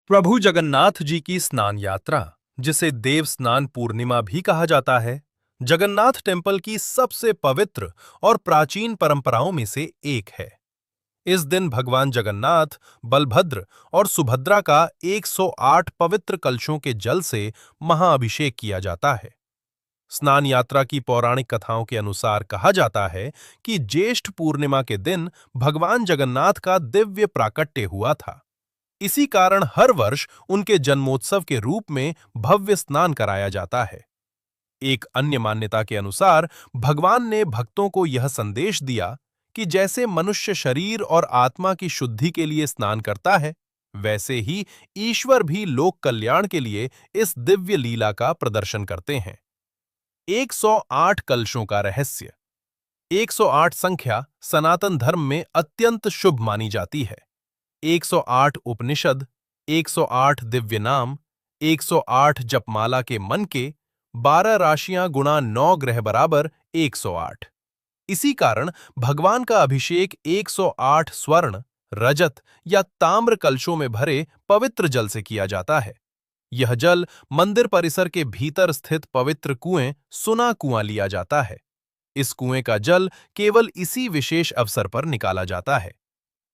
प्रभु जगन्नाथ जी की स्नान यात्रा, जिसे देव स्नान पूर्णिमा भी कहा जाता है, जगन्नाथ टेम्पल की सबसे पवित्र और प्राचीन परंपराओं में से एक है। इस दिन भगवान जगन्नाथ, बलभद्र और सुभद्रा का 108 पवित्र कलशों के जल से महाअभिषेक किया जाता है। स्नान यात्रा की पौराणिक कथाओं के अनुसार कहा जाता है कि ज्येष्ठ पूर्णिमा के दिन भगवान जगन्नाथ का दिव्य प्राकट्य हुआ था। इसी कारण हर वर्ष उनके जन्मोत्सव के रूप में भव्य स्नान कराया जाता है। एक अन्य मान्यता के अनुसार भगवान ने भक्तों को यह संदेश दिया कि जैसे मनुष्य शरीर और आत्मा की शुद्धि के लिए स्नान करता है, वैसे ही ईश्वर भी लोक कल्याण के लिए इस दिव्य लीला का प्रदर्शन करते हैं। 108 कलशों का रहस्य। 108 संख्या सनातन धर्म में अत्यंत शुभ मानी जाती है। 108 उपनिषद, 108 दिव्य नाम, 108 जपमाला के मन के, 12 राशियां गुणा 9 ग्रह बराबर 108। इसी कारण भगवान का अभिषेक 108 स्वर्ण, रजत या ताम्र कलशों में भरे पवित्र जल से किया जाता है। यह जल मंदिर परिसर के भीतर स्थित पवित्र कुएं सुना कुआं लिया जाता है। इस कुएं का जल केवल इसी विशेष अवसर पर निकाला जाता है।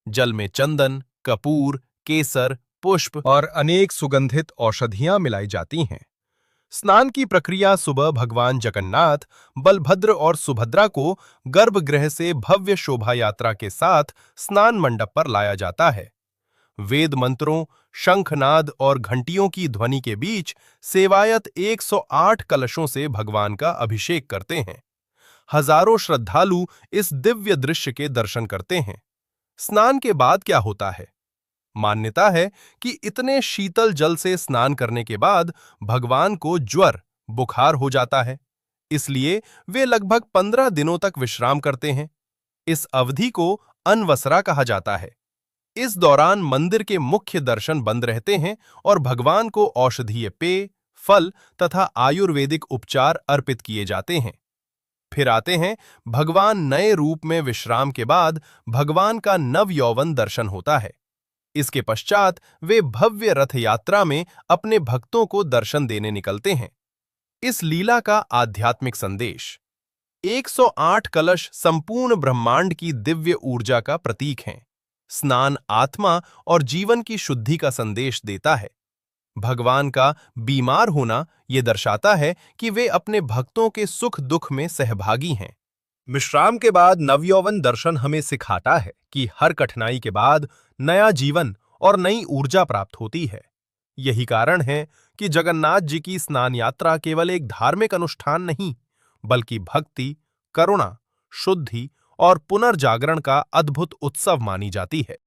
जल में चंदन, कपूर, केसर, पुष्प और अनेक सुगंधित औषधियां मिलाई जाती हैं। स्नान की प्रक्रिया सुबह भगवान जगन्नाथ, बलभद्र और सुभद्रा को गर्भगृह से भव्य शोभा यात्रा के साथ स्नान मंडप पर लाया जाता है। वेद मंत्रों, शंखनाद और घंटियों की ध्वनि के बीच सेवायत 108 कलशों से भगवान का अभिषेक करते हैं। हजारों श्रद्धालु इस दिव्य दृश्य के दर्शन करते हैं। स्नान के बाद क्या होता है? मान्यता है कि इतने शीतल जल से स्नान करने के बाद भगवान को ज्वर, बुखार हो जाता है। इसलिए वे लगभग 15 दिनों तक विश्राम करते हैं। इस अवधि को अनवसरा कहा जाता है। इस दौरान मंदिर के मुख्य दर्शन बंद रहते हैं और भगवान को औषधीय पेय, फल तथा आयुर्वेदिक उपचार अर्पित किए जाते हैं। फिर आते हैं भगवान नए रूप में विश्राम के बाद भगवान का नव यौवन दर्शन होता है। इसके पश्चात वे भव्य रथ यात्रा में अपने भक्तों को दर्शन देने निकलते हैं। इस लीला का आध्यात्मिक संदेश। 108 कलश संपूर्ण ब्रह्मांड की दिव्य ऊर्जा का प्रतीक हैं। स्नान आत्मा और जीवन की शुद्धि का संदेश देता है। भगवान का बीमार होना यह दर्शाता है कि वे अपने भक्तों के सुख दुख में सहभागी हैं। विश्राम के बाद नवयौवन दर्शन हमें सिखाता है कि हर कठिनाई के बाद नया जीवन और नई ऊर्जा प्राप्त होती है। यही कारण है कि जगन्नाथ जी की स्नान यात्रा केवल एक धार्मिक अनुष्ठान नहीं, बल्कि भक्ति, करुणा, शुद्धि और पुनर्जागरण का अद्भुत उत्सव मानी जाती है।